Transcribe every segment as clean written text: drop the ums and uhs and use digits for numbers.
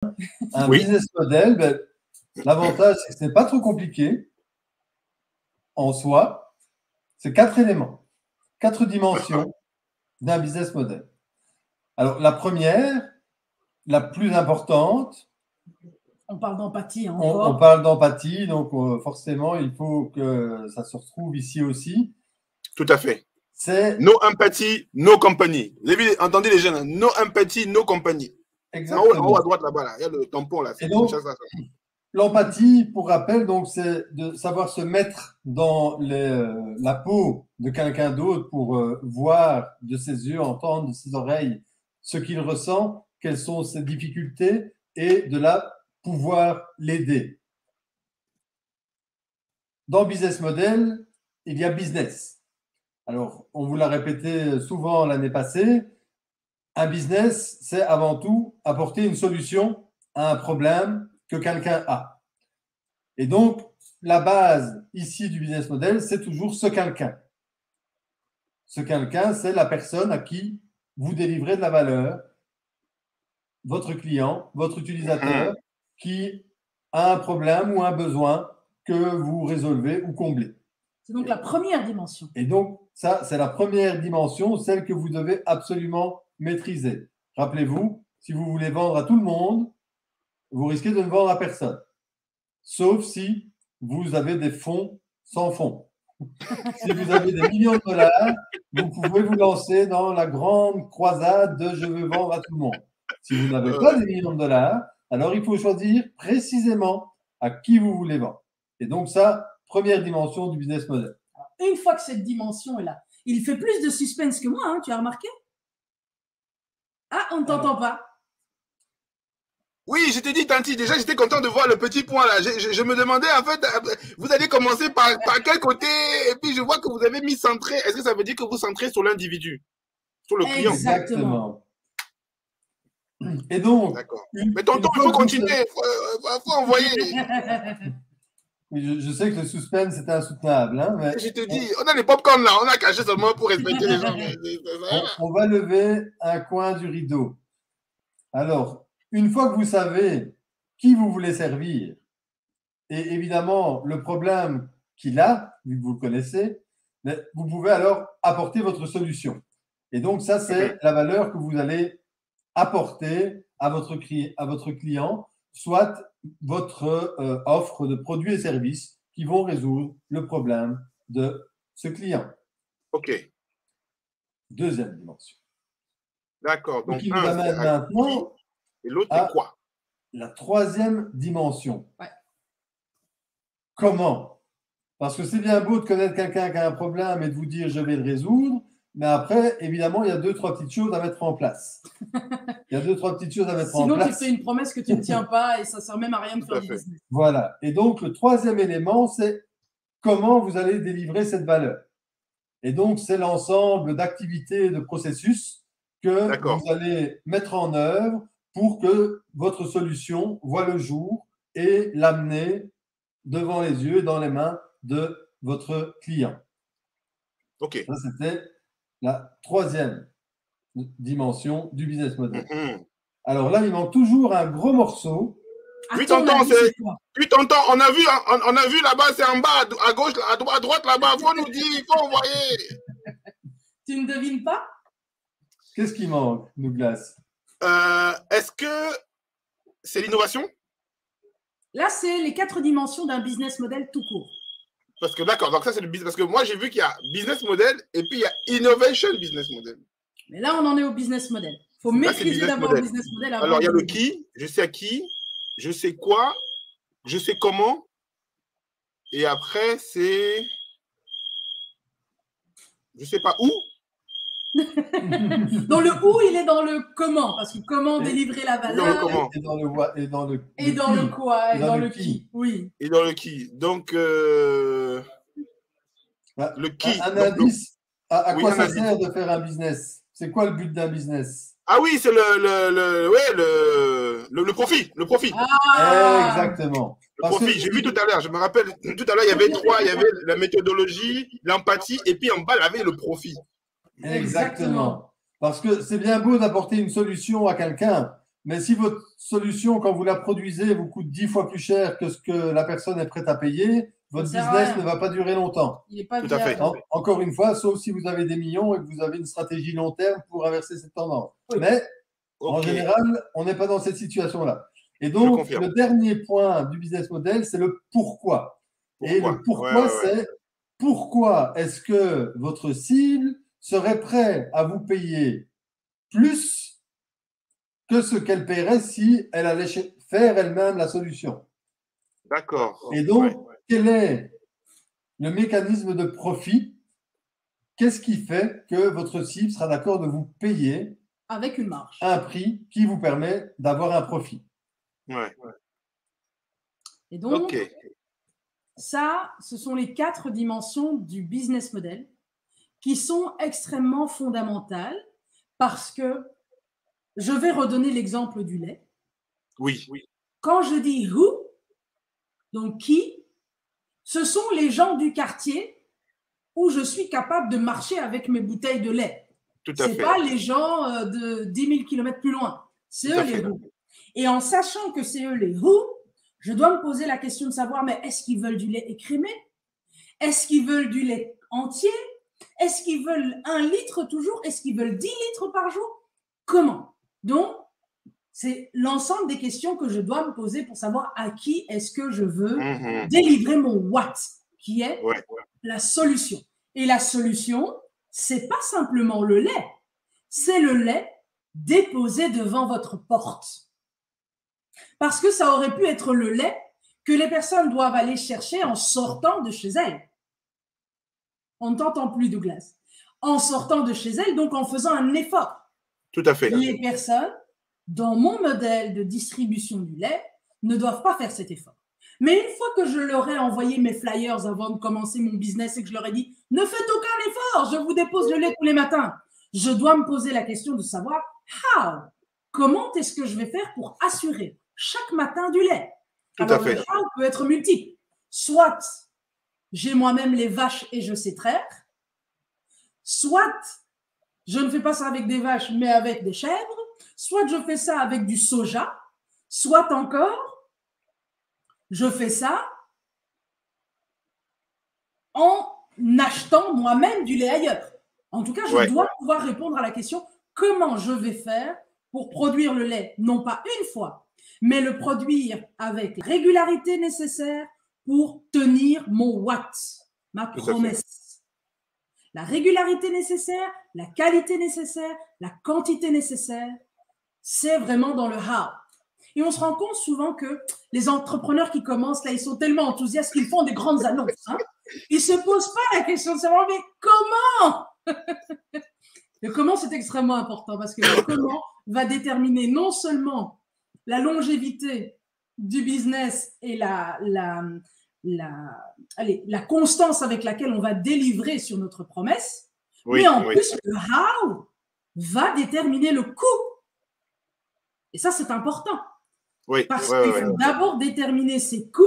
Un Oui. business model, ben, l'avantage, c'est que ce n'est pas trop compliqué en soi. C'est 4 éléments, 4 dimensions d'un business model. Alors, la première, la plus importante, On parle d'empathie on encore. parle d'empathie, donc forcément, il faut que ça se retrouve ici aussi. Tout à fait. C'est No empathy, no company. Vous avez entendu les jeunes, hein? No empathy, no company. En haut, exactement. à droite là-bas, là. Il y a le tampon là. Et donc, l'empathie, pour rappel, donc, c'est de savoir se mettre dans la peau de quelqu'un d'autre pour voir de ses yeux, entendre de ses oreilles ce qu'il ressent, quelles sont ses difficultés et de là pouvoir l'aider. Dans Business Model, il y a business. Alors, on vous l'a répété souvent l'année passée, un business, c'est avant tout apporter une solution à un problème que quelqu'un a. Et donc, la base ici du business model, c'est toujours ce quelqu'un. Ce quelqu'un, c'est la personne à qui vous délivrez de la valeur, votre client, votre utilisateur, qui a un problème ou un besoin que vous résolvez ou comblez. C'est donc la première dimension. Et donc, ça, c'est la première dimension, celle que vous devez absolument maîtriser. Rappelez-vous, si vous voulez vendre à tout le monde, vous risquez de ne vendre à personne. Sauf si vous avez des fonds sans fonds. Si vous avez des millions de dollars, vous pouvez vous lancer dans la grande croisade de je veux vendre à tout le monde. Si vous n'avez pas des millions de dollars, alors il faut choisir précisément à qui vous voulez vendre. Et donc ça, première dimension du business model. Une fois que cette dimension est là, il fait plus de suspense que moi, hein, tu as remarqué? Ah, on ne t'entend pas. Oui, je t'ai dit, Tanti, déjà, j'étais content de voir le petit point là. Je me demandais, en fait, vous allez commencer par quel côté? Et puis, je vois que vous avez mis centré. Est-ce que ça veut dire que vous centrez sur l'individu, sur le client? Exactement. Et donc, d'accord. Mais tonton, il faut continuer. Il faut envoyer. Oui, je sais que le suspense est insoutenable. Hein, mais je te dis, on a les pop-corn là, on a caché seulement pour respecter les gens. On va lever un coin du rideau. Alors, une fois que vous savez qui vous voulez servir, et évidemment le problème qu'il a, vu que vous le connaissez, vous pouvez alors apporter votre solution. Et donc, ça, c'est la valeur que vous allez apporter à votre client, soit votre offre de produits et services qui vont résoudre le problème de ce client. OK. Deuxième dimension. D'accord. Donc, qui nous amène maintenant et l'autre, c'est quoi? La troisième dimension. Ouais. Comment? Parce que c'est bien beau de connaître quelqu'un qui a un problème et de vous dire je vais le résoudre, mais après, évidemment, il y a 2-3 petites choses à mettre en place. Il y a 2-3 petites choses à mettre en place. Sinon, tu fais une promesse que tu ne tiens pas et ça ne sert même à rien de faire du business. Voilà. Et donc, le troisième élément, c'est comment vous allez délivrer cette valeur. Et donc, c'est l'ensemble d'activités et de processus que vous allez mettre en œuvre pour que votre solution voit le jour et l'amener devant les yeux et dans les mains de votre client. OK. Ça, c'était la troisième dimension du business model. Alors là, il manque toujours un gros morceau. Oui, tonton, on a vu là-bas, c'est en bas, à gauche, à droite là-bas. Il faut nous dire, il faut envoyer. Tu ne devines pas? Qu'est-ce qui manque, Douglas? Est-ce que c'est l'innovation? Là, c'est les 4 dimensions d'un business model tout court. Parce que d'accord, donc ça c'est le business. Parce que moi j'ai vu qu'il y a business model et puis il y a innovation business model. Mais là, on en est au business model. Il faut maîtriser d'abord le business model. Alors il y a le qui, je sais à qui, je sais quoi, je sais comment. Et après c'est. Je sais pas où. Dans le où, il est dans le comment, parce que comment délivrer la valeur. Dans le comment. Et dans le quoi. Et dans le qui. Oui. Et dans le qui. Donc le qui. Un indice. À quoi ça sert de faire un business? C'est quoi le but d'un business? Ah oui, c'est le profit. Le profit. Ah, exactement. Le profit. J'ai vu tout à l'heure, je me rappelle, tout à l'heure, il y avait 3, il y avait la méthodologie, l'empathie, et puis en bas, il y avait le profit. Exactement. Parce que c'est bien beau d'apporter une solution à quelqu'un, Mais si votre solution, quand vous la produisez, vous coûte 10 fois plus cher que ce que la personne est prête à payer, votre Ça sert à business rien. ne va pas durer longtemps. Il n'est pas Tout à fait. viable. Encore une fois, sauf si vous avez des millions et que vous avez une stratégie long terme pour inverser cette tendance. Oui. Mais en Ok. général, on n'est pas dans cette situation-là. Et Je donc, confirme. le dernier point du business model, c'est le pourquoi. Et le pourquoi, Ouais, ouais, ouais. c'est pourquoi est-ce que votre cible serait prête à vous payer plus que ce qu'elle paierait si elle allait faire elle-même la solution. D'accord. Et donc, Ouais. quel est le mécanisme de profit? Qu'est-ce qui fait que votre cible sera d'accord de vous payer Avec une marge. un prix qui vous permet d'avoir un profit? Ouais. Et donc, Ok. ça, ce sont les 4 dimensions du business model qui sont extrêmement fondamentales parce que je vais redonner l'exemple du lait. Oui. Quand je dis who, donc qui, ce sont les gens du quartier où je suis capable de marcher avec mes bouteilles de lait. Tout Ce à n'est fait. pas les gens de 10 000 km plus loin. C'est Tout à eux les fait. who. Et en sachant que c'est eux les who, je dois me poser la question de savoir, mais est-ce qu'ils veulent du lait écrémé? Est-ce qu'ils veulent du lait entier? Est-ce qu'ils veulent 1 litre toujours? Est-ce qu'ils veulent 10 litres par jour? Comment? Donc, c'est l'ensemble des questions que je dois me poser pour savoir à qui est-ce que je veux Mhm. délivrer mon what, qui est Ouais. la solution. Et la solution, c'est pas simplement le lait, c'est le lait déposé devant votre porte. Parce que ça aurait pu être le lait que les personnes doivent aller chercher en sortant de chez elles. On ne t'entend plus, Douglas. En sortant de chez elles, donc en faisant un effort. Tout à fait. Les personnes, dans mon modèle de distribution du lait, ne doivent pas faire cet effort. Mais une fois que je leur ai envoyé mes flyers avant de commencer mon business et que je leur ai dit « Ne faites aucun effort, je vous dépose le lait tous les matins », je dois me poser la question de savoir « How ?» Comment est-ce que je vais faire pour assurer chaque matin du lait? Tout Alors, à fait. le how peut être multiple. Soit j'ai moi-même les vaches et je sais traire, soit je ne fais pas ça avec des vaches, mais avec des chèvres, soit je fais ça avec du soja, soit encore, je fais ça en achetant moi-même du lait ailleurs. En tout cas, je dois pouvoir répondre à la question comment je vais faire pour produire le lait, non pas une fois, mais le produire avec la régularité nécessaire pour tenir mon what, ma promesse. La régularité nécessaire, la qualité nécessaire, la quantité nécessaire, c'est vraiment dans le how. Et on se rend compte souvent que les entrepreneurs qui commencent, là, ils sont tellement enthousiastes qu'ils font des grandes annonces. Hein. Ils ne se posent pas la question de savoir, mais comment? Le comment, c'est extrêmement important parce que le comment va déterminer non seulement la longévité du business et la constance avec laquelle on va délivrer sur notre promesse, mais en plus, le how va déterminer le coût. Et ça, c'est important. Parce qu'il faut d'abord déterminer ses coûts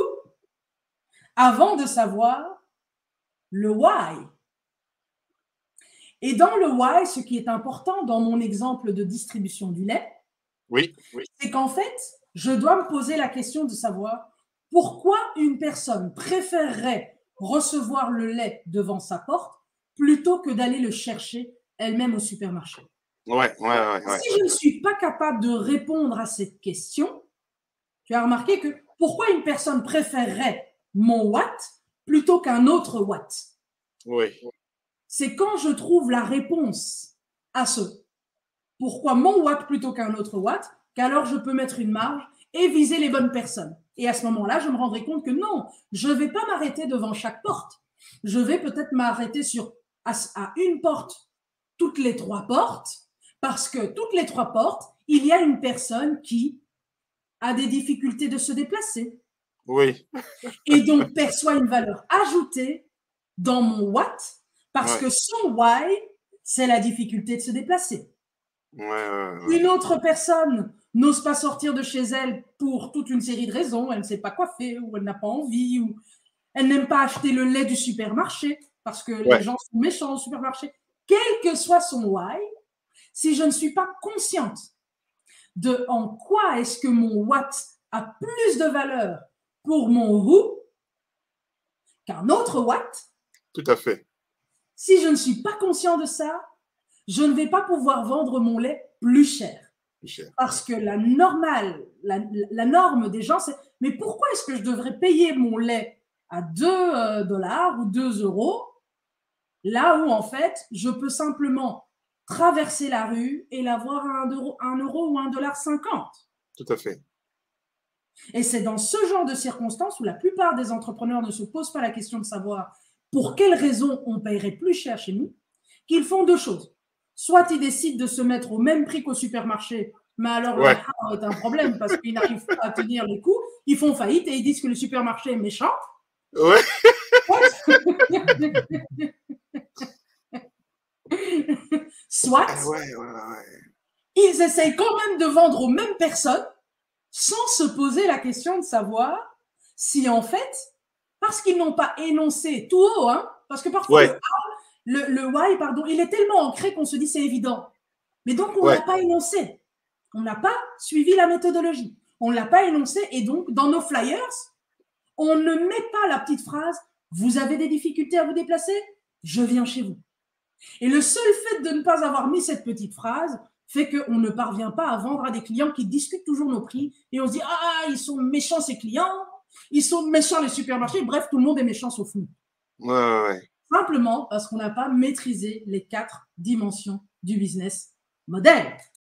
avant de savoir le why. Et dans le why, ce qui est important dans mon exemple de distribution du lait, c'est qu'en fait, je dois me poser la question de savoir pourquoi une personne préférerait recevoir le lait devant sa porte plutôt que d'aller le chercher elle-même au supermarché. Si je ne suis pas capable de répondre à cette question, tu as remarqué que pourquoi une personne préférerait mon what plutôt qu'un autre what? C'est quand je trouve la réponse à ce pourquoi mon what plutôt qu'un autre what, qu'alors je peux mettre une marge et viser les bonnes personnes. Et à ce moment-là, je me rendrai compte que non, je ne vais pas m'arrêter devant chaque porte. Je vais peut-être m'arrêter à une porte, toutes les 3 portes, parce que toutes les 3 portes, il y a une personne qui a des difficultés de se déplacer. Et donc perçoit une valeur ajoutée dans mon what, parce que son why, c'est la difficulté de se déplacer. Une autre personne n'ose pas sortir de chez elle pour toute une série de raisons. Elle ne sait pas quoi faire, ou elle n'a pas envie, ou elle n'aime pas acheter le lait du supermarché parce que les gens sont méchants au supermarché. Quel que soit son why, si je ne suis pas consciente de en quoi est-ce que mon what a plus de valeur pour mon who qu'un autre what. Tout à fait. Si je ne suis pas conscient de ça, je ne vais pas pouvoir vendre mon lait plus cher. Parce que la norme des gens, c'est mais pourquoi est-ce que je devrais payer mon lait à 2 dollars ou 2 euros là où en fait je peux simplement traverser la rue et l'avoir à 1 euro ou 1,50 $. Tout à fait. Et c'est dans ce genre de circonstances où la plupart des entrepreneurs ne se posent pas la question de savoir pour quelles raisons on paierait plus cher chez nous, qu'ils font deux choses. Soit ils décident de se mettre au même prix qu'au supermarché, mais alors là est un problème parce qu'ils n'arrivent pas à tenir les coûts, ils font faillite et ils disent que le supermarché est méchant. Ouais. Soit ils essayent quand même de vendre aux mêmes personnes sans se poser la question de savoir si en fait, parce qu'ils n'ont pas énoncé tout haut, hein, parce que parfois le why, pardon, il est tellement ancré qu'on se dit c'est évident. Mais donc on ne l'a pas énoncé. On n'a pas suivi la méthodologie. On ne l'a pas énoncé et donc dans nos flyers, on ne met pas la petite phrase « Vous avez des difficultés à vous déplacer? Je viens chez vous ». Et le seul fait de ne pas avoir mis cette petite phrase fait qu'on ne parvient pas à vendre à des clients qui discutent toujours nos prix et on se dit « Ah, ils sont méchants ces clients, ils sont méchants les supermarchés ». Bref, tout le monde est méchant sauf nous. Simplement parce qu'on n'a pas maîtrisé les 4 dimensions du business model.